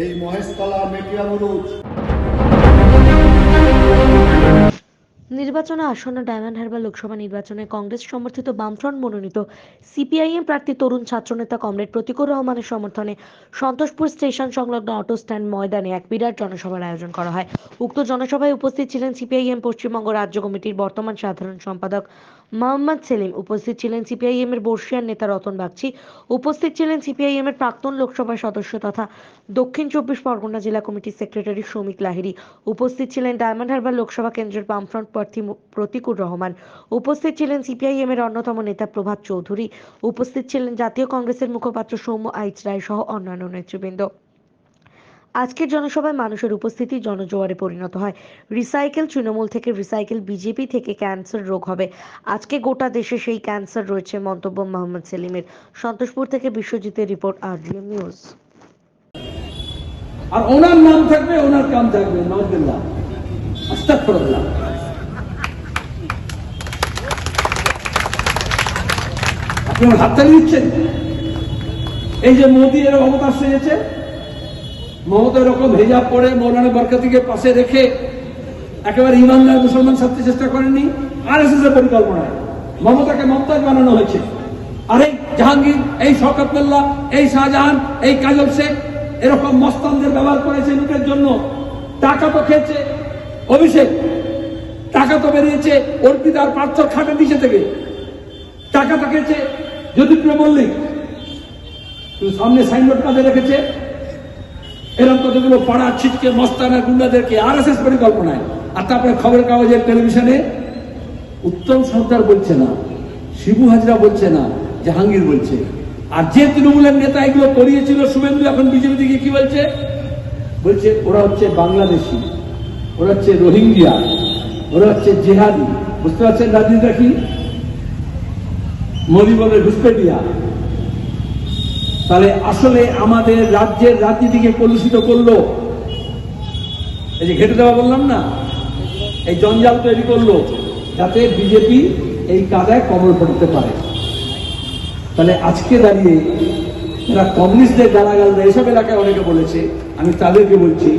এই মহেশতলা মেটিয়া বুরুজ নির্বাচনে আসন্ন ডায়মন্ড হারবার লোকসভা নির্বাচনে কংগ্রেস সমর্থিত বামফ্রন্ট মনোনীত সিপিআইএম প্রার্থী তরুণ ছাত্রনেতা কমরেড প্রতীকুর রহমানের সমর্থনে সন্তোষপুর স্টেশন সংলগ্ন অটো স্ট্যান্ড ময়দানে এক বিরাট জনসভার আয়োজন করা হয়। উক্ত জনসভায় উপস্থিত ছিলেন সিপিআইএম পশ্চিমবঙ্গ রাজ্য কমিটির বর্তমান সাধারণ সম্পাদক মোহাম্মদ সেলিম, উপস্থিত ছিলেন সিপিআইএম এর বর্ষিয়ান নেতা রতন বাগচি, উপস্থিত ছিলেন সিপিআইএম এর প্রাক্তন লোকসভা সদস্য তথা দক্ষিণ চব্বিশ পরগনা জেলা কমিটির সেক্রেটারি শ্রমিক লাহিড়ী, উপস্থিত ছিলেন ডায়মন্ড হারবার লোকসভা কেন্দ্রের বামফ্রন্ট প্রার্থী প্রতীকুর রহমান, উপস্থিত ছিলেন সিপিআইএম এর অন্যতম নেতা প্রভাত চৌধুরী, উপস্থিত ছিলেন জাতীয় কংগ্রেসের মুখপাত্র সৌম্য আইচ রায় সহ অন্যান্য নেতৃবৃন্দ। আজকের জনসভায় মানুষের উপস্থিতি জনজোয়ারে পরিণত হয়। রিসাইকেল তৃণমূল থেকে রিসাইকেল বিজেপি থেকে ক্যান্সার রোগ হবে। আজকে গোটা দেশে সেই ক্যান্সার রয়েছে, মন্তব্য মোহাম্মদ সেলিমের। সন্তোষপুর থেকে বিশ্বজিতের রিপোর্ট, আরজিএম নিউজ। আর ওনার নাম থাকবে, ওনার কাম থাকবে। নাউজুবিল্লাহ, আস্তাগফিরুল্লাহ। আপনি আমার হাততালি দিচ্ছেন। এই যে মোদী এর অবতার সেজেছে, মমতা এরকম হেজাব পরে মৌলানা বরকতিকে পাশে রেখে একেবারে ইমানদার মুসলমান সাজতে চেষ্টা করেননি। আরএসএস এর পরিকল্পনায় মমতাকে মমতাজ বানানো হয়েছে। আর এই জাহাঙ্গীর, এই শওকত মোল্লা, এই শাহজাহান, এই কাজল শেখ এরকম মস্তানদের ব্যবহার করেছে লুটের জন্য। টাকা তো খেয়েছে অভিষেক, টাকা তো বেরিয়েছে অর্পিতার পার্থর খাটের নিচে থেকে, টাকা তো খেয়েছে জ্যোতিপ্রিয় মল্লিক, সামনে সাইনবোর্ড কাজে রেখেছে এরকম কতগুলো পাড়া ছিটকে মস্তানা গুন্ডাদেরকে আরএসএস পরিকল্পনায়। আর তারপরে খবরের কাগজের টেলিভিশনে উত্তম সর্দার বলছে না, শিবু হাজরা বলছে না, জাহাঙ্গীর বলছে। আর যে তৃণমূলের নেতা এগুলো করিয়েছিল শুভেন্দু, এখন বিজেপি থেকে কি বলছে? বলছে ওরা হচ্ছে বাংলাদেশি, ওরা হচ্ছে রোহিঙ্গিয়া, ওরা হচ্ছে জেহাদি। বুঝতে পারছেন রাজনীতিটা কি? মোদী বলে ঘুষপেটিয়া। তাহলে আসলে আমাদের রাজ্যের রাজনীতিকে কলুষিত করলো। এই যে ঘেটে দেওয়া বললাম না, এই জঞ্জাল তৈরি করলো যাতে বিজেপি এই কাদায় কবর পড়তে পারে। তাহলে আজকে দাঁড়িয়ে যারা কমিউনিস্টদের গালাগাল দেয়, এসব এলাকায় অনেকে বলেছে, আমি তাদেরকে বলছি,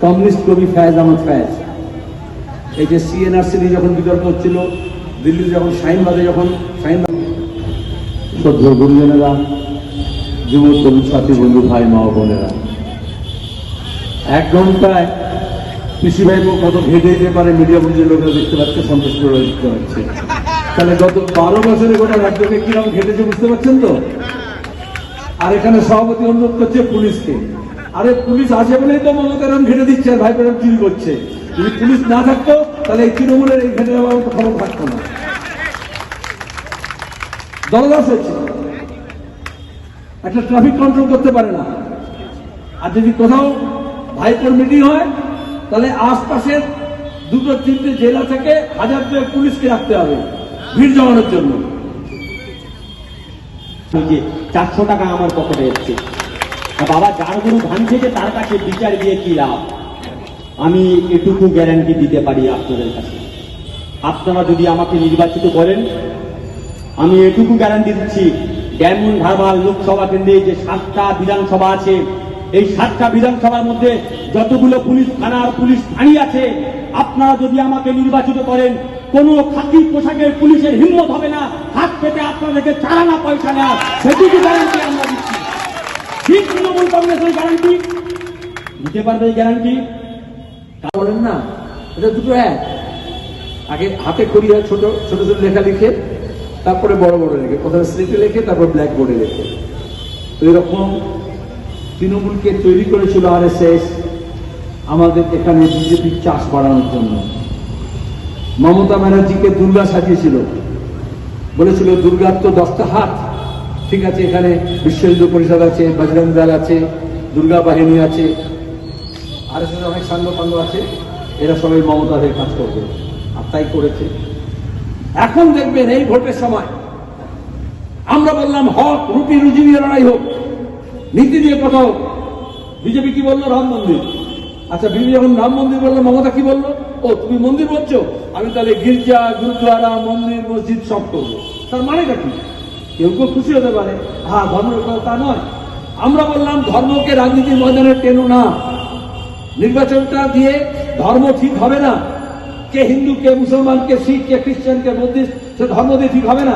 কমিউনিস্ট কবি ফয়েজ আহমদ ফয়েজ, এই যে সিএনআরসি নিয়ে যখন বিতর্ক হচ্ছিল, দিল্লিতে যখন শাহিনবাগে যখন শ্রদ্ধেয় গুরুজনেরা, যুব তরুণ সাথী বন্ধু ভাই মা বোনেরা, 1 ঘন্টায় কৃষি ভাই কত ঘেটে যেতে পারে মিডিয়া বুঝে লোকেরা দেখতে পাচ্ছে, সন্তোষ করে দেখতে পাচ্ছে। তাহলে গত 12 বছরে গোটা রাজ্যকে কিরকম ঘেটেছে বুঝতে পারছেন তো? আর এখানে সভাপতি অনুরোধ করছে পুলিশকে, আরে পুলিশ আছে বলেই তো মমতা এরকম ঘেটে দিচ্ছে আর ভাই এরকম চুরি করছে। যদি পুলিশ না থাকতো তাহলে এই তৃণমূলের এই ঘেটে দেওয়ার মতো খবর থাকতো না। দলদাস হয়েছে, একটা ট্রাফিক কন্ট্রোল করতে পারে না। আর যদি কোথাও ভাইপোর মিটিং হয় তাহলে আশপাশের 2-3টে জেলা থেকে 1000 পুলিশকে রাখতে হবে ভিড় জমানোর জন্য। 400 টাকা আমার পকেটে এসছে, বাবা যার গরু ধান খেয়েছে তার কাছে বিচার দিয়ে কি লাভ? আমি এটুকু গ্যারান্টি দিতে পারি আপনাদের কাছে, আপনারা যদি আমাকে নির্বাচিত করেন, আমি এটুকু গ্যারান্টি দিচ্ছি, ডায়মন্ড হারবার লোকসভা কেন্দ্রে যে 7টা বিধানসভা আছে, এই 7টা বিধানসভার মধ্যে যতগুলো পুলিশ থানার পুলিশ ফাঁড়ি আছে, আপনারা যদি আমাকে নির্বাচিত করেন, কোন খাকি পোশাকের পুলিশের হিম্মত হবে না হাত পেতে আপনাদেরকে চালানা পয়সা নেওয়া। সেটুকু গ্যারান্টি আমরা দিচ্ছি। ঠিক তৃণমূল কংগ্রেসের গ্যারান্টি দিতে পারবে। এই গ্যারান্টি বলেন না, এটা দুটো এক। আগে হাতে খড়ি হয়, ছোট ছোট ছোট লেখা লিখে, তারপরে বড় বড় লেখে, প্রথমে স্লেটে লেখে, তারপর ব্ল্যাক বোর্ডে লেখে। তো এরকম তৃণমূলকে তৈরি করেছিল আরএসএস আমাদের এখানে বিজেপির চাষ বাড়ানোর জন্য। মমতা ব্যানার্জিকে দুর্গা সাজিয়েছিল, বলেছিল দুর্গার তো 10টা হাত, ঠিক আছে, এখানে বিশ্ব হিন্দু পরিষদ আছে, বজরং দল আছে, দুর্গা বাহিনী আছে, আরএসএস অনেক সাঙ্গ পাঙ্গ আছে, এরা সবাই মমতাদের কাজ করবে। আর তাই করেছে। এখন দেখবেন এই ভোটের সময় আমরা বললাম হক রুটি রুজি নিয়ে লড়াই হোক, নীতি দিয়ে কথা হোক। বিজেপি কি বললো? রাম মন্দির। আচ্ছা, বিজেপি যখন রাম মন্দির বললো, মমতা কি বললো? ও তুমি মন্দির বলছো, আমি তাহলে গির্জা, গুরুদ্বারা, মন্দির, মসজিদ সব করবো। তার মানেটা কি? কেউ কেউ খুশি হতে পারে, হ্যাঁ ধর্মের কথা তা নয়। আমরা বললাম ধর্মকে রাজনীতির ময়দানে টেনো না, নির্বাচনটা দিয়ে ধর্ম ঠিক হবে না, কে হিন্দু কে মুসলমান কে শিখ কে খ্রিস্টান কে বুদ্ধিস্ট, সে ধর্ম দিয়ে ঠিক হবে না।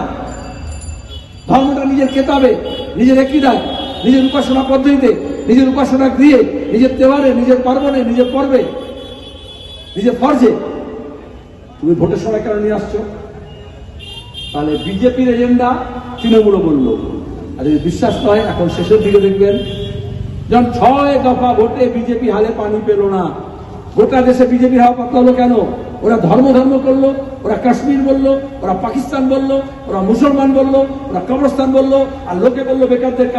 ধর্মটা নিজের কেতাবে, নিজের একীদায়, নিজের উপাসনা পদ্ধতিতে, নিজের উপাসনা গৃহে, নিজের তেওয়ারে, নিজের পার্বণে, নিজের পর্বে, নিজের ফরজে। তুমি ভোটের সময় কেন নিয়ে আসছো? তাহলে বিজেপির এজেন্ডা তৃণমূল বলল। আর যদি বিশ্বাস নয়, এখন শেষের দিকে দেখবেন যখন 6 দফা ভোটে বিজেপি হালে পানি পেল না, গোটা দেশে বিজেপি হাওয়া পাতলা হলো কেন? ওরা ধর্ম করলো, ওরা কাশ্মীর বললো, ওরা পাকিস্তান বললো, ওরা মুসলমান বললো, ওরা কবরস্থান বললো, আর লোকে বললো বেকারদের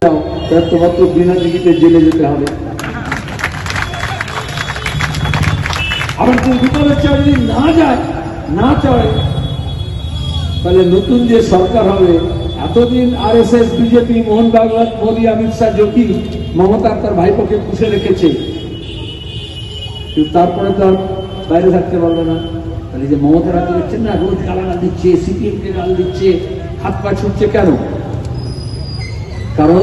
তোমার তো বিনা টিকিটে জেলে যেতে হবে। আবার যদি বিপদের চেয়ে যদি না চলে, তাহলে নতুন যে সরকার হবে, এতদিন আরএসএস বিজেপি মোহন ভাগবত মোদী অমিত শাহ যোগী মমতা তার ভাইপোকে পুষে রেখেছে, কিন্তু তারপরে তো আর বাইরে থাকতে পারবে না। তাহলে যে মমতা রাজ্য দেখছেন না, রোজ গালাগাল দিচ্ছে, সিপিএম কে গাল দিচ্ছে, হাত পা ছুটছে কেন? কারণ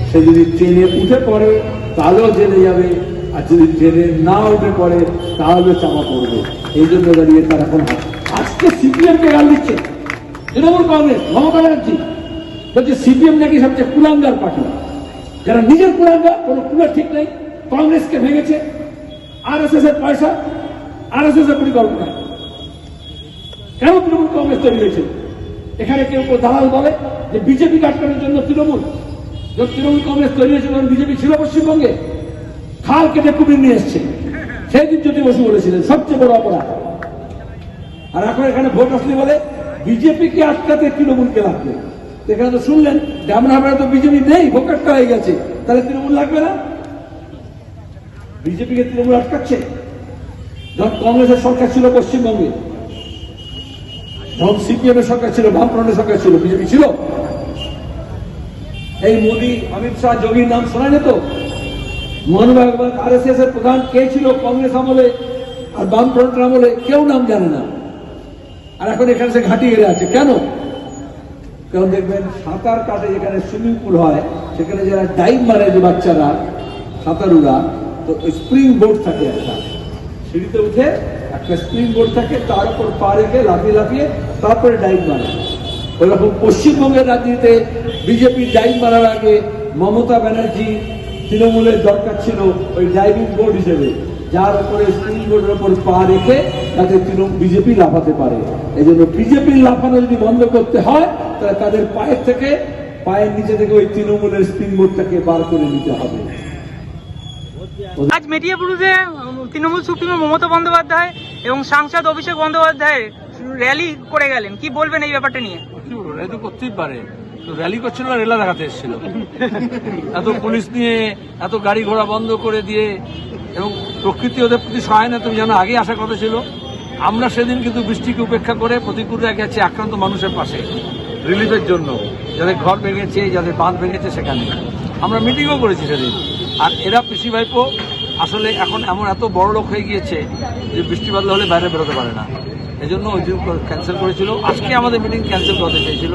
সে যদি ট্রেনে উঠে পড়ে তাহলেও জেলে যাবে, আর যদি ট্রেনে না উঠে পড়ে তাহলে চাপা পড়বে। এই জন্য দাঁড়িয়ে তার এখন আজকে সিপিএম কে গাল দিচ্ছে তৃণমূল কংগ্রেস, মমতা ব্যানার্জি বলছে সিপিএম নাকি সবচেয়ে কুলাঙ্গার পার্টি, যারা নিজের কুলাঙ্গার, কোনো কুলার ঠিক নেই, কংগ্রেসকে ভেঙেছে, আরএসএস এর পয়সা, আরএসএস এর পরিকল্পনা। কেন তৃণমূল কংগ্রেস তৈরি হয়েছে? এখানে কেউ দালাল বলে যে বিজেপি আটকানোর জন্য তৃণমূল কংগ্রেস তৈরি হয়েছে, কারণ বিজেপি ছিল পশ্চিমবঙ্গে, খাল কেটে কুমির নিয়ে এসছে। সেই দিন জ্যোতি বসু বলেছিলেন সবচেয়ে বড় অপরাধ। আর এখন এখানে ভোট আসলে বলে বিজেপিকে আটকাতে তৃণমূলকে লাগবে। এখানে তো শুনলেন ডামনাহাবড়ে তো বিজেপি নেই, ভোকাট্টা হয়ে গেছে, তাহলে তৃণমূল লাগবে না? বিজেপিকে তৃণমূল আটকাচ্ছে। যখন কংগ্রেসের সরকার ছিল পশ্চিমবঙ্গে, যখন সিপিএম এর সরকার ছিল, বামফ্রন্টের সরকার ছিল, বিজেপি ছিল? এই মোদী অমিত শাহ যোগীর নাম শোনা যেত? মোহন ভাগবত আরএসএস এর প্রধান কে ছিল কংগ্রেস আমলে আর বামফ্রন্টের আমলে? কেউ নাম জানে না। আর এখন এখানে সে ঘাঁটি গেড়ে আছে কেন? কারণ দেখবেন সাঁতার কাটে, যেখানে সুইমিং পুল হয় সেখানে যারা ডাইভ মারে, যে বাচ্চারা সাঁতারুরা, তো স্প্রিং বোর্ড থাকে, একটা সিঁড়িতে উঠে একটা স্প্রিং বোর্ড থাকে, তার উপর পা রেখে লাফিয়ে তারপরে ডাইভ মারে। ওইরকম পশ্চিমবঙ্গের রাজনীতিতে বিজেপি ডাইভ মারার আগে মমতা ব্যানার্জি তৃণমূলের দরকার ছিল ওই ডাইভিং বোর্ড হিসেবে, যার উপরে স্প্রিং বোর্ডের উপর পা রেখে যাতে বিজেপি লাফাতে পারে। এই জন্য বিজেপির লাফানো যদি বন্ধ করতে হয়, তাহলে তাদের পায়ের নিচে থেকে ওই তৃণমূলের স্প্রিং বোর্ডটাকে বার করে নিতে হবে। আজ মেটিয়াপুরে তৃণমূল সুপ্রিমো মমতা বন্দ্যোপাধ্যায় এবং সাংসদ অভিষেক বন্দ্যোপাধ্যায় র্যালি করে গেলেন, কি বলবেন এই ব্যাপারটা নিয়ে? কি বলবো, র্যালি তো করতেই পারে, তো র্যালি করছিল না, রেলা দেখাতে এসেছিল। এত পুলিশ নিয়ে, এত গাড়ি ঘোড়া বন্ধ করে দিয়ে, এবং প্রকৃতি ওদের প্রতি সহায় না, তুমি জানো আগে আসার কথা ছিল। আমরা সেদিন কিন্তু বৃষ্টিকে উপেক্ষা করে প্রতিকূলে গেছি আক্রান্ত মানুষের পাশে রিলিফের জন্য, যাদের ঘর ভেঙেছে, যাদের বাঁধ ভেঙেছে, সেখানে আমরা মিটিংও করেছি সেদিন। আর এরা পিসি ভাইপো আসলে এখন এমন এত বড় লোক হয়ে গিয়েছে যে বৃষ্টি বাদলা হলে বাইরে বেরোতে পারে না, এই জন্য ওই দিন ক্যান্সেল করেছিল। আজকে আমাদের মিটিং ক্যান্সেল করতে চেয়েছিল,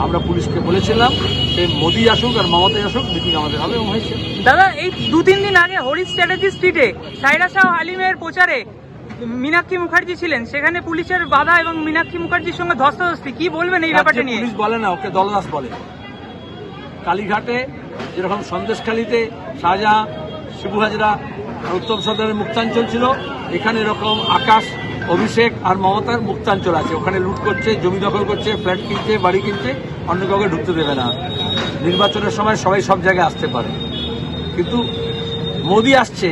আমরা পুলিশকে বলেছিলাম সে মোদী আসুক আর মমতাই আসুক, মিটিং আমাদের হবে, এবং হয়েছে। দাদা, এই 2-3 দিন আগে হরিশ চ্যাটার্জি স্ট্রিটে সাইরা শাহ হালিমের প্রচারে মীনাক্ষী মুখার্জি ছিলেন, সেখানে পুলিশের বাধা এবং মীনাক্ষী মুখার্জির সঙ্গে ধস্তাধস্তি, কি বলবেন এই ব্যাপারটা নিয়ে? পুলিশ বলে না, ওকে দলদাস বলে। কালীঘাটে যেরকম সন্দেশখালীতে শাহজাহাঁ, শিবু হাজরা আর উত্তম সদরের মুক্তাঞ্চল ছিল, এখানে এরকম আকাশ, অভিষেক আর মমতার মুক্তাঞ্চল আছে। ওখানে লুট করছে, জমি দখল করছে, ফ্ল্যাট কিনছে, বাড়ি কিনছে, অন্য কাউকে ঢুকতে দেবে না। নির্বাচনের সময় সবাই সব জায়গায় আসতে পারে, কিন্তু মোদী আসছে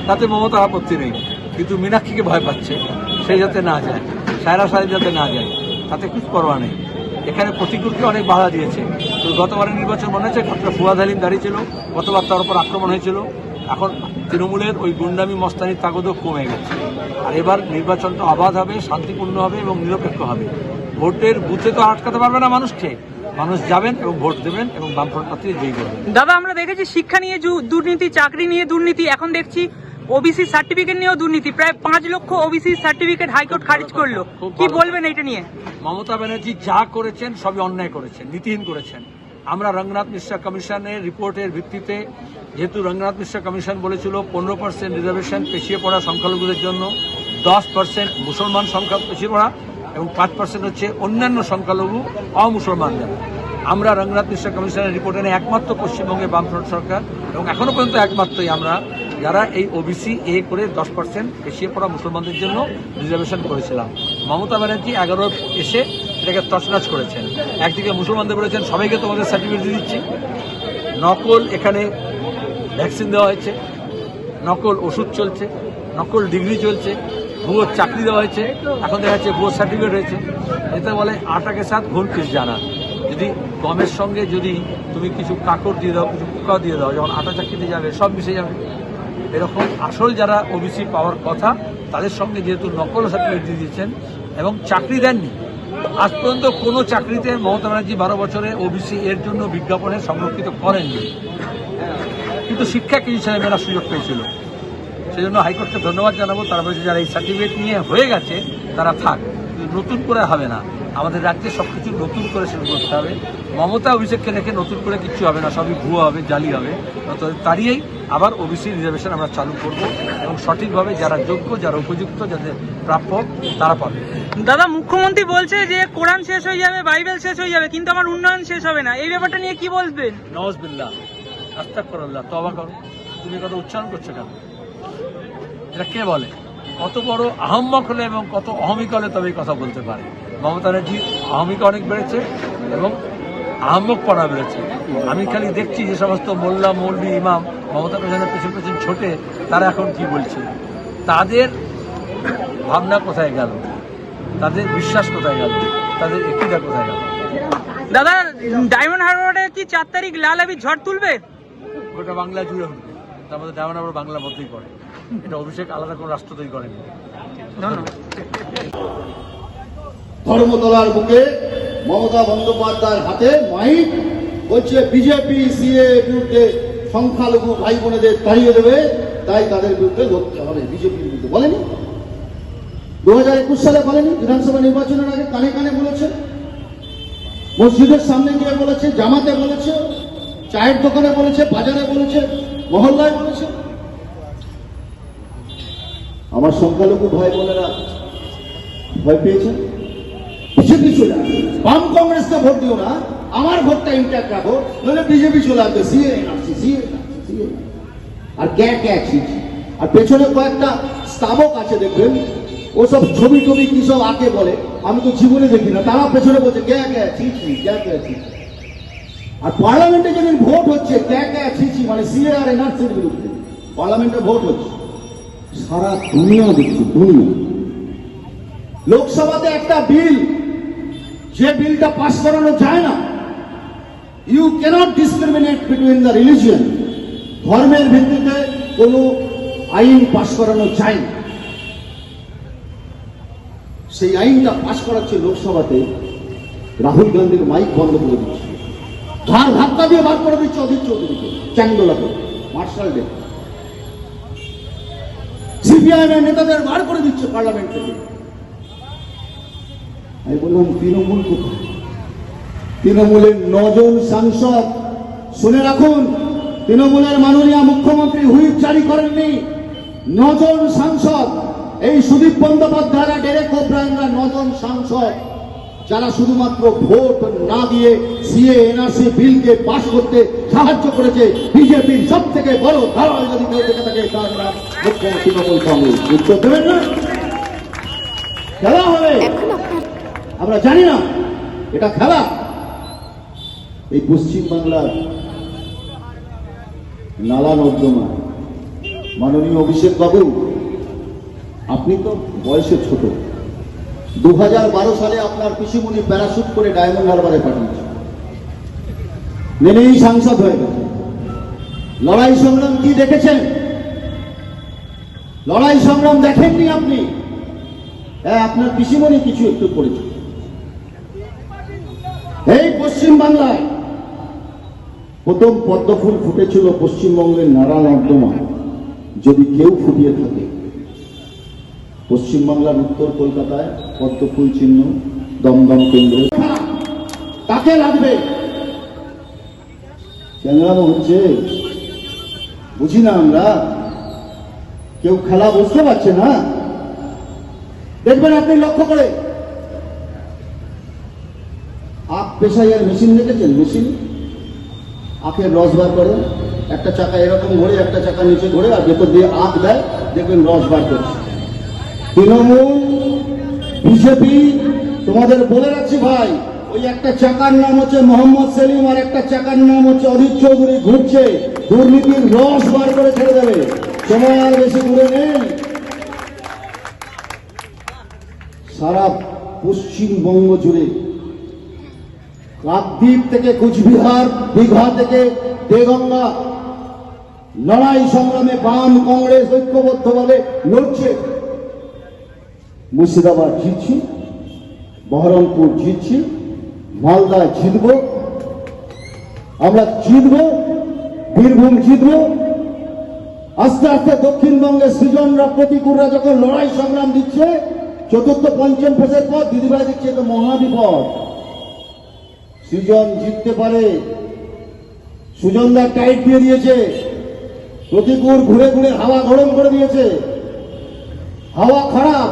তাতে মমতার আপত্তি নেই, কিন্তু মীনাক্ষীকে ভয় পাচ্ছে, সে যাতে না যায়, সায়রা সাহেব যাতে না যায়, তাতে কিছু পরোয়া নেই। এখানে প্রতিকূলকে অনেক বাধা দিয়েছে। তো গতবারের নির্বাচন মনে হচ্ছে ডক্টর ফুয়াদ হালিম দাঁড়িয়েছিল, গতবার তার উপর আক্রমণ হয়েছিল। এখন তৃণমূলের ওই গুন্ডামি মস্তানির তাগদও কমে গেছে। আর এবার নির্বাচনটা অবাধ হবে, শান্তিপূর্ণ হবে এবং নিরপেক্ষ হবে। ভোটের বুথে তো আটকাতে পারবে না মানুষকে, মানুষ যাবেন এবং ভোট দেবেন এবং বামফ্রন্ট প্রার্থী জয়ী করবেন। দাদা, আমরা দেখেছি শিক্ষা নিয়ে দুর্নীতি, চাকরি নিয়ে দুর্নীতি, এখন দেখছি ওবিসি সার্টিফিকেট নিয়েও দুর্নীতি। প্রায় 5 লক্ষ ওবিসি সার্টিফিকেট হাইকোর্ট খারিজ করলো, কি বলবেন এটা নিয়ে? মমতা ব্যানার্জি যা করেছেন সবই অন্যায় করেছেন, নীতিহীন করেছেন। আমরা রঙ্গনাথ মিশ্রা কমিশনের রিপোর্টের ভিত্তিতে, যেহেতু রঙ্গনাথ মিশ্রা কমিশন বলেছিল 15% রিজার্ভেশন পিছিয়ে পড়া সংখ্যালঘুদের জন্য, 10% মুসলমান সংখ্যা পিছিয়ে পড়া এবং 5% হচ্ছে অন্যান্য সংখ্যালঘু অমুসলমানদের। আমরা রঙ্গনাথ মিশ্রা কমিশনের রিপোর্টে নিয়ে একমাত্র পশ্চিমবঙ্গে বামফ্রন্ট সরকার এবং এখনো পর্যন্ত একমাত্রই আমরা যারা এই ওবিসি এ করে 10% পিছিয়ে পড়া মুসলমানদের জন্য রিজার্ভেশন করেছিলাম। মমতা ব্যানার্জি 11 এসে এটাকে তছনছ করেছেন। একদিকে মুসলমানদের বলেছেন সবাইকে তোমাদের সার্টিফিকেট দিয়ে দিচ্ছি, নকল এখানে ভ্যাকসিন দেওয়া হয়েছে, নকল ওষুধ চলছে, নকল ডিগ্রি চলছে, ভুয়ো চাকরি দেওয়া হয়েছে, এখন দেখা যাচ্ছে ভুয়ো সার্টিফিকেট হয়েছে। এতে বলে আটাকে সাথ ঘুন কিস জানা, যদি গমের সঙ্গে যদি তুমি কিছু কাকড় দিয়ে দাও, কিছু পোকা দিয়ে দাও, যখন আটা চাকরিতে যাবে সব মিশে যাবে। এরকম আসল যারা ওবিসি পাওয়ার কথা তাদের সঙ্গে যেহেতু নকল সার্টিফিকেট দিয়ে দিয়েছেন এবং চাকরি দেননি, আজ পর্যন্ত কোনো চাকরিতে মমতা ব্যানার্জি 12 বছরে ওবিসি এর জন্য বিজ্ঞাপনে সংরক্ষিত করেননি, কিন্তু শিক্ষা কিছু ছেলেমেয়েরা সুযোগ পেয়েছিল। সেই জন্য হাইকোর্টকে ধন্যবাদ জানাবো। তারা বলেছে যারা এই সার্টিফিকেট নিয়ে হয়ে গেছে তারা থাক, নতুন করে হবে না। আমাদের রাজ্যে সবকিছু নতুন করে শুরু করতে হবে। মমতা অভিষেককে রেখে নতুন করে কিচ্ছু হবে না, সবই ভুয়ো হবে, জালি হবে। তাড়িয়েই আবার ওবিসি রিজার্ভেশন আমরা চালু করব এবং সঠিকভাবে যারা যোগ্য, যারা উপযুক্ত, যাদের প্রাপ্য তারা পাবে। দাদা, মুখ্যমন্ত্রী বলছে যে কোরআন শেষ হয়ে যাবে, বাইবেল শেষ হয়ে যাবে, কিন্তু আমার উন্নয়ন শেষ হবে না। এই ব্যাপারটা নিয়ে কি বলবেন? নওয়াজবিল্লাহ, আস্তাগফিরুল্লাহ, তওবা করো। তুমি কথা উচ্চারণ করছো কেন? এটা কে বলে? কত বড় আহম্মক হলে এবং কত অহমিক হলে তবে এই কথা বলতে পারে। মমতা ব্যানার্জি অহমিক অনেক বেড়েছে এবং আহম্মক পড়া বেড়েছে। আমি খালি দেখছি যে সমস্ত মোল্লা, মৌলবি, ইমাম মমতা পেছনে পেছন পেছন ছোটে, তারা এখন কি বলছে, তাদের ভাবনা কোথায় গেল, তাদের বিশ্বাস কোথায় গেল, তাদের একটিটা কোথায় গেল? দাদা, ডায়মন্ড হারবারে কি 4 তারিখ লাল আবির ঝড় তুলবে? গোটা বাংলা জুড়ে উঠবে। তার মধ্যে ডায়মন্ড হারবার বাংলার মধ্যেই পড়ে। এটা অভিষেক আলাদা কোনো রাষ্ট্র তৈরি করেনি। ধন্যবাদ। ধর্মতলার বুকে মমতা বন্দ্যোপাধ্যায়ের হাতে মাইক, বলছে বিজেপি সিএ বিরুদ্ধে সংখ্যালঘু ভাই বোনেদের তাড়িয়ে দেবে, তাই তাদের বিরুদ্ধে লড়তে হবে। বিজেপির বিরুদ্ধে বলেনি? 2021 সালে বলেনি? বিধানসভা নির্বাচনের আগে কানে কানে বলেছে, মসজিদের সামনে গিয়ে বলেছে, জামাতে বলেছে, চায়ের দোকানে বলেছে, বাজারে বলেছে, মহল্লায় বলেছে। আমার সংখ্যালঘু ভাই বোনেরা ভয় পেয়েছেন, বিজেপি চলে আসবে। বাম কংগ্রেসকে ভোট দিও না, আমার ভোটটা ইন্ট্যাক্ট রাখো, নইলে বিজেপি চলে আসবে। সিএ এনআরসি, সিএ সিএ আর ক্যা ছিছি। আর পেছনে কয়েকটা স্তাবক আছে দেখবেন, ওসব ছবি টবি কি সব আঁকে বলে, আমি তো জীবনে দেখি না, তারা পেছনে বলছে ক্যা ছিছি, ক্যা ছিছি। আর পার্লামেন্টে যেদিন ভোট হচ্ছে ক্যা ছিছি মানে সিএ আর এনআরসির বিরুদ্ধে পার্লামেন্টে ভোট হচ্ছে, সারা দুনিয়া দেখছে, দুনিয়া। লোকসভাতে একটা বিল, যে বিলটা পাস করানো যায় না, you cannot discriminate between the religion, ধর্মের ভিত্তিতে কোনো আইন পাস করানো যায় না। সেই আইনটা পাস করাচ্ছে লোকসভাতে, রাহুল গান্ধীর মাইক বন্ধ করে দিচ্ছে, ঘাড় ধাক্কা দিয়ে বার করে দিচ্ছে অধীর চৌধুরীকে, চ্যাংদোলাকে, মার্শাল ডে। সিপিআইএম এর নেতাদের বার করে দিচ্ছে পার্লামেন্ট থেকে। আমি বললাম তৃণমূল কোথায়? তৃণমূলের 9 জন সাংসদ, শুনে রাখুন, তৃণমূলের মাননীয় মুখ্যমন্ত্রী হুইপ জারি করেননি। 9 জন সাংসদ, এই সুদীপ বন্দ্যোপাধ্যায়রা, ডেরেক ওব্রায়েনরা 9 জন সাংসদ, যারা শুধুমাত্র ভোট না দিয়ে সিএ এনআরসি বিলকে পাশ করতে সাহায্য করেছে। বিজেপির সব থেকে বড় ধারণা যদি কেউ দেখে থাকে তার নাম তৃণমূল কংগ্রেস। উত্তর দেবেন না? খেলা হবে, আমরা জানি না, এটা খেলা। এই পশ্চিম বাংলার নালা নর্দমা, মাননীয় অভিষেক বাবু, আপনি তো বয়সে ছোট, 2012 সালে আপনার পিসিমণি প্যারাশুট করে ডায়মন্ড হারবারে পাঠিয়েছে, নেমেই সাংসদ হয়ে গেছে। লড়াই সংগ্রাম কি দেখেছেন? লড়াই সংগ্রাম দেখেননি আপনি। হ্যাঁ, আপনার পিসিমণি কিছু একটু করেছে। এই পশ্চিম বাংলায় প্রথম পদ্মফুল ফুটেছিল পশ্চিমবঙ্গের নারা নর্দমা, যদি কেউ ফুটিয়ে থাকে। পশ্চিমবাংলার উত্তর কলকাতায় পদ্মফুল চিহ্ন দমদম কেন্দ্র, তাকে লাগবে। চ্যাংড়ামো হচ্ছে, বুঝি না আমরা, কেউ খেলা বুঝতে পারছে না। দেখবেন আপনি লক্ষ্য করে, আখ পেশাইয়ের মেশিন দেখেছেন? মেশিন আখের রস বার করে, একটা চাকা এরকম ঘোরে, একটা চাকা নিচে ঘোরে, আর ভেতর দিয়ে আখ দেয়, দেখবেন রস বার করছে। তৃণমূল, বিজেপি, তোমাদের বলে রাখছি ভাই, ওই একটা চাকার নাম হচ্ছে মোহাম্মদ সেলিম, আর একটা চাকার নাম হচ্ছে অজিত চৌধুরী, ঘুরছে, দুর্নীতির রস বার করে ছেড়ে দেবে। সময় আর বেশি দূরে নেই। সারা পশ্চিমবঙ্গ জুড়ে, কাকদ্বীপ থেকে কুচবিহার, দীঘা থেকে দেগঙ্গা, লড়াই সংগ্রামে বাম কংগ্রেস ঐক্যবদ্ধভাবে লড়ছে। মুর্শিদাবাদ জিতছি, বহরমপুর জিতছি, মালদা জিতব, আমরা জিতব, বীরভূম জিতব। আস্তে আস্তে দক্ষিণবঙ্গের সৃজনরা, প্রতিকূলরা যখন লড়াই সংগ্রাম দিচ্ছে, চতুর্থ পঞ্চম ফেজের পর দিদিভাই দিচ্ছে তো মহাবিপদ। সৃজন জিততে পারে, সুজনদা টাইট দিয়ে দিয়েছে, প্রতিকূল ঘুরে ঘুরে হাওয়া গরম করে দিয়েছে, হাওয়া খারাপ,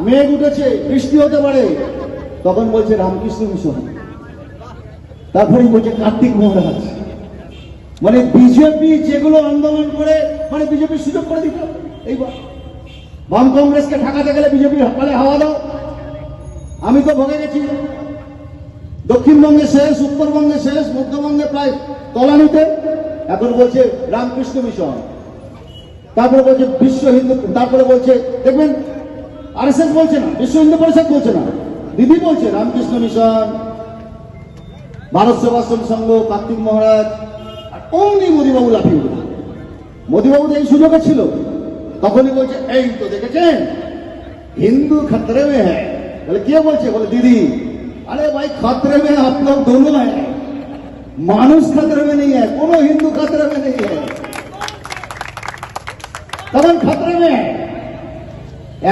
মেঘ উঠেছে, বৃষ্টি হতে পারে, তখন বলছে রামকৃষ্ণ মিশন, তারপরেই বলছে কার্তিক মহারাজ। মানে বিজেপি যেগুলো আন্দোলন করে, মানে বিজেপি সুযোগ করে দিত। এইবার বাম কংগ্রেসকে ঠেকাতে গেলে বিজেপি হালে হাওয়া দাও। আমি তো ভোগে গেছি, দক্ষিণবঙ্গে শেষ, উত্তরবঙ্গে শেষ, মধ্যবঙ্গে প্রায় তলানিতে। এখন বলছে রামকৃষ্ণ মিশন, তারপরে বলছে বিশ্ব হিন্দু, তারপরে বলছে দেখবেন আরএসএস বলছে না, বিশ্ব হিন্দু পরিষদ বলছে না, দিদি বলছে রামকৃষ্ণ মিশন, ভারত সেবাশ্রম সংঘ, কার্তিক মহারাজ। আর অমনি মোদীবাবু লাফিয়ে উঠল। মোদীবাবু তো এই সুযোগে ছিল, তখনই বলছে এই তো দেখেছেন হিন্দু খতরে মে হ্যায়। বলে কে বলছে? বলে দিদি। अरे भाई खतरे में आप लोग दोनों हैं, मानुष खतरे में नहीं है, कोनो हिंदू खतरे में नहीं है, तब खतरे में है,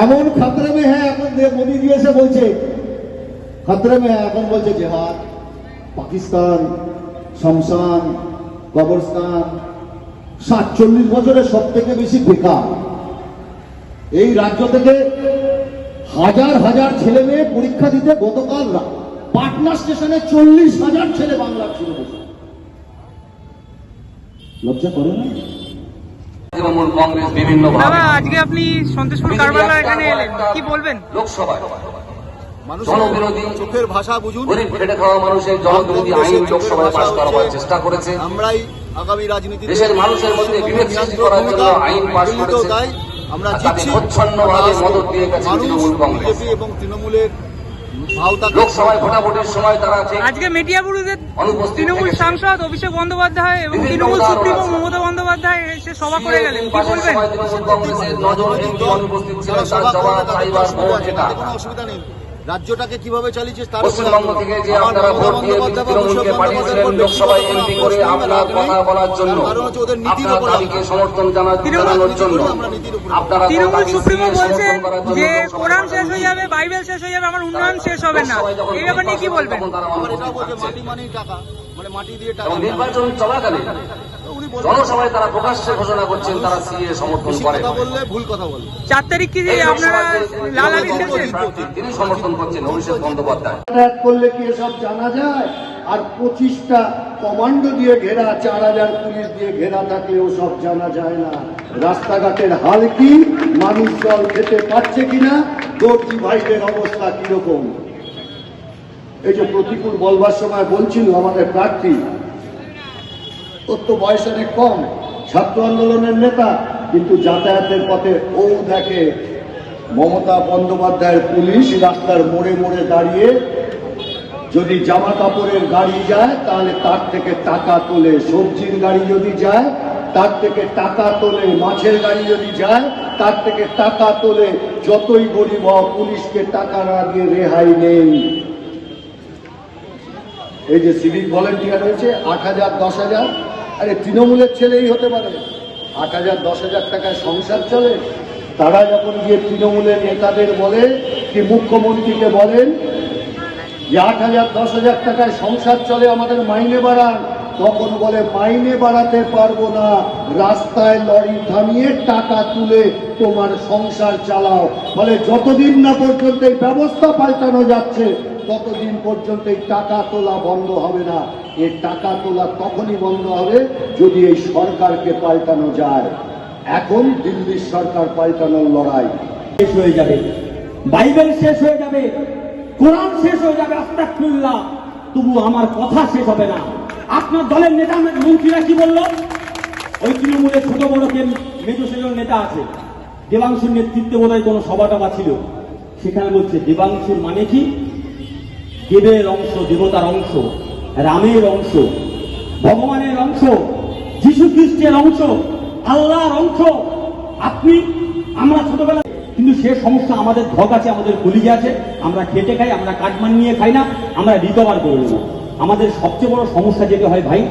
एमन खतरे में है। এখন মোদী जी এসে বলছে खतरे में है, এখন বলছে জিহাদ, পাকিস্তান, শমশান, কবরস্থান। 47 বছরে সব থেকে বেশি বেকার এই রাজ্য থেকে হাজার হাজার ছেলে মেয়ে পরীক্ষা দিতে গতকাল পাটনা স্টেশনে 40,000 ছেলে বাংলা ছিল বসে। লজ্জা করে না? তৃণমূল কংগ্রেস বিভিন্ন দাদা, আজকে আপনি সন্তোষপুর কারবালা এখানে এলেন, কি বলবেন? লোকসভায় জনবিরোধী চোখের ভাষা বুঝুন, গরিব খেটে খাওয়া মানুষের জনবিরোধী আইন লোকসভায় পাস করাবার চেষ্টা করেছে। আমরাই আগামী রাজনীতি দেশের মানুষের মধ্যে বিভেদ সৃষ্টি করার জন্য আইন পাস করেছে। আমরা তাকে প্রচ্ছন্নভাবে মদত দিয়ে গেছে তৃণমূল কংগ্রেস এবং তৃণমূলের লোকসভায় ভোটাভুটির সময় তারা আজকে মেটিয়াবুরুতে অনুপস্থিত তৃণমূল থেকেছে। সাংসদ অভিষেক বন্দ্যোপাধ্যায় এবং বিভিন্ন তৃণমূল উদাহরণ সুপ্রিমো আছে। মমতা বন্দ্যোপাধ্যায় এসে সভা করে গেলেন, কি বলবেন? তৃণমূল কংগ্রেসের 9 জন এমপি অনুপস্থিত ছিলেন, তার জবাব চাইবার ভোট যেটা কোনো অসুবিধা নেই। রাজ্যটাকে কিভাবে চালিয়েছে তার পশ্চিমবঙ্গ থেকে যে আপনারা ভোট দিয়ে তৃণমূলকে পাঠিয়েছিলেন লোকসভায় এমপি করে আপনার কথা বলার জন্য, আপনার দাবিকে সমর্থন জানানোর জন্য, আপনারা তৃণমূল সুপ্রিমো বলছেন যে কোরআন শেষ হয়ে যাবে, বাইবেল শেষ হয়ে যাবে, আমার উন্নয়ন শেষ হবে না। এই ব্যাপার নিয়ে কি বলবেন? এটাও বলছে মাটি মানেই টাকা, মানে মাটি দিয়ে টাকা। এবং নির্বাচন চলাকালীন জনসভায় তারা প্রকাশ্যে ঘোষণা করছেন তারা সিএ সমর্থন করেন। কথা বললে ভুল কথা বললে। 4 তারিখ কি আপনারা লাল আবি খেলছেন? তিনি সমর্থন করছেন অভিষেক বন্দ্যোপাধ্যায়। অ্যাটাক করলে কি এসব জানা যায়? আর 25টা কমান্ডো দিয়ে ঘেরা, 4000 পুলিশ দিয়ে ঘেরা থাকলেও সব জানা যায় না। রাস্তাঘাটের হাল কি, মানুষ জল খেতে পারছে কিনা, দর্জি ভাইদের অবস্থা কিরকম। এই যে প্রতিকূল বলবার সময় বলছিল আমাদের প্রার্থী, ওর তো বয়স অনেক কম, ছাত্র আন্দোলনের নেতা, কিন্তু যাতায়াতের পথে ও দেখে মমতা বন্দ্যোপাধ্যায়ের পুলিশ রাস্তার মোড়ে মোড়ে দাঁড়িয়ে, যদি জামা কাপড়ের গাড়ি যায় তাহলে তার থেকে টাকা তোলে, সবজির গাড়ি যদি যায় তার থেকে টাকা তোলে, মাছের গাড়ি যদি যায় তার থেকে টাকা তোলে। যতই গরিব হও, পুলিশকে টাকা না দিয়ে রেহাই নেই। এই যে সিভিক ভলেন্টিয়ার হয়েছে 8,000 10,000, আরে তৃণমূলের ছেলেই হতে পারে। 8,000 10,000 টাকায় সংসার চলে? তারা যখন গিয়ে তৃণমূলের নেতাদের বলে কি মুখ্যমন্ত্রীকে বলেন যে 8,000 10,000 টাকায় সংসার চলে, আমাদের মাইনে বাড়ান, তখন বলে মাইনে বাড়াতে পারবো না, রাস্তায় লরি থামিয়ে টাকা তুলে তোমার সংসার চালাও। ফলে যতদিন না পর্যন্ত এই ব্যবস্থা পাল্টানো যাচ্ছে ততদিন পর্যন্ত এই টাকা তোলা বন্ধ হবে না। এই টাকা তোলা তখনই বন্ধ হবে যদি এই সরকারকে পাল্টানো যায়। এখন দিল্লির সরকার পাল্টানোর লড়াই শেষ হয়ে যাবে, বাইবেল শেষ হয়ে যাবে, কোরআন শেষ হয়ে যাবে, আস্তাগফিরুল্লাহ, তবু আমার কথা শেষ হবে না। আপনার দলের নেতা মন্ত্রীরা কি বলল? ওই তৃণমূলের ছোট বড় যে মেজো সেজো নেতা আছে, দেবাংশুর নেতৃত্বে বোধহয় কোনো সভা টভা ছিল, সেখানে বলছে দেবাংশুর মানে কি? দেবের অংশ, দেবতার অংশ, রামের অংশ, ভগবানের অংশ, যীশু খ্রিস্টের অংশ, আল্লাহর অংশ। আপনি আমরা ছোটবেলা, কিন্তু সে সমস্যা আমাদের ধক আছে, আমাদের কলিজা আছে, আমরা খেটে খাই, আমরা কাটমান নিয়ে খাই না, আমরা রিকভার করে নেব। আমাদের সবচেয়ে বড় সমস্যা যেটা হয় ভাই,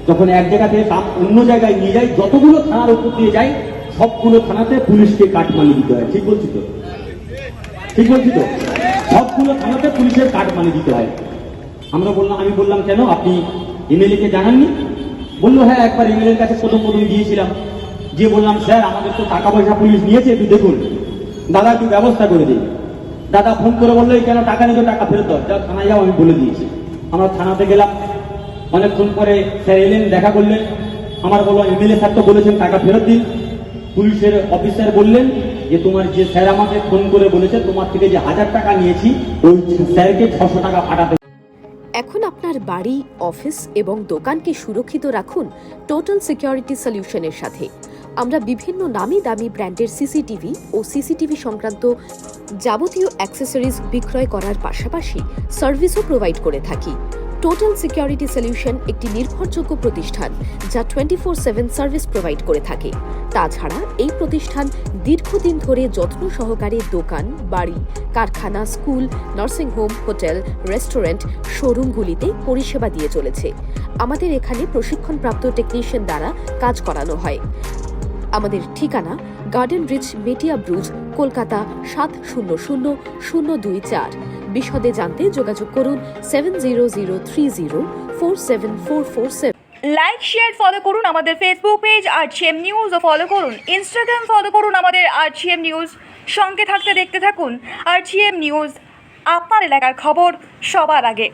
যখন এক জায়গা থেকে অন্য জায়গায় নিয়ে যাই, যতগুলো থানার উপর দিয়ে যাই সবগুলো থানাতে পুলিশকে কাটমানি দিতে হয়। ঠিক বলছি তো? ঠিক বলছি তো? সবগুলো থানাতে পুলিশের কাটমানি দিতে হয়। আমি বললাম কেন, আপনি এমএলএ কে জানাননি? বললো হ্যাঁ, একবার এমএলএর কাছে প্রথম গিয়েছিলাম, যে বললাম স্যার আমাদের তো টাকা পয়সা পুলিশ নিয়েছে, একটু দেখুন, দাদা একটু ব্যবস্থা করে দিন। দাদা ফোন করে বললো কেন টাকা নিয়ে টাকা ফেরত দাও, যাও থানায় যাও, আমি বলে দিয়েছি। আমরা থানাতে গেলাম, অনেকক্ষণ পরে স্যার এলেন, দেখা করলেন। আমার বললো এমএলএ স্যার তো বলেছেন টাকা ফেরত দিন। পুলিশের অফিসার বললেন যে তোমার যে স্যার আমাকে ফোন করে বলেছে তোমার থেকে যে 1000 টাকা নিয়েছি, ওই স্যারকে 600 টাকা পাঠাতে। এখন আপনার বাড়ি, অফিস এবং দোকানকে সুরক্ষিত রাখুন টোটাল সিকিউরিটি সলিউশনের সাথে। আমরা বিভিন্ন নামি দামি ব্র্যান্ডের সিসিটিভি ও সিসিটিভি সংক্রান্ত যাবতীয় অ্যাক্সেসরিজ বিক্রয় করার পাশাপাশি সার্ভিসও প্রোভাইড করে থাকি। টোটাল সিকিউরিটি সলিউশন একটি নির্ভরযোগ্য প্রতিষ্ঠান যা 24/7 সার্ভিস প্রোভাইড করে থাকে। তাছাড়া এই প্রতিষ্ঠান দীর্ঘদিন ধরে যত্ন সহকারে দোকান, বাড়ি, কারখানা, স্কুল, নার্সিংহোম, হোটেল, রেস্টুরেন্ট, শোরুমগুলিতে পরিষেবা দিয়ে চলেছে। আমাদের এখানে প্রশিক্ষণপ্রাপ্ত টেকনিশিয়ান দ্বারা কাজ করানো হয়। আমাদের ঠিকানা গার্ডেন রিচ, মেটিয়া ব্রুজ, কলকাতা 700024। বিশদে জানতে যোগাযোগ করুন 7003047447। লাইক, শেয়ার, ফলো করুন আমাদের ফেসবুক পেজ RGM নিউজ ও ফলো করুন ইনস্টাগ্রাম, ফলো করুন আমাদের RGM নিউজ। সঙ্গে থাকতে দেখতে থাকুন RGM নিউজ, আপনার এলাকার খবর সবার আগে।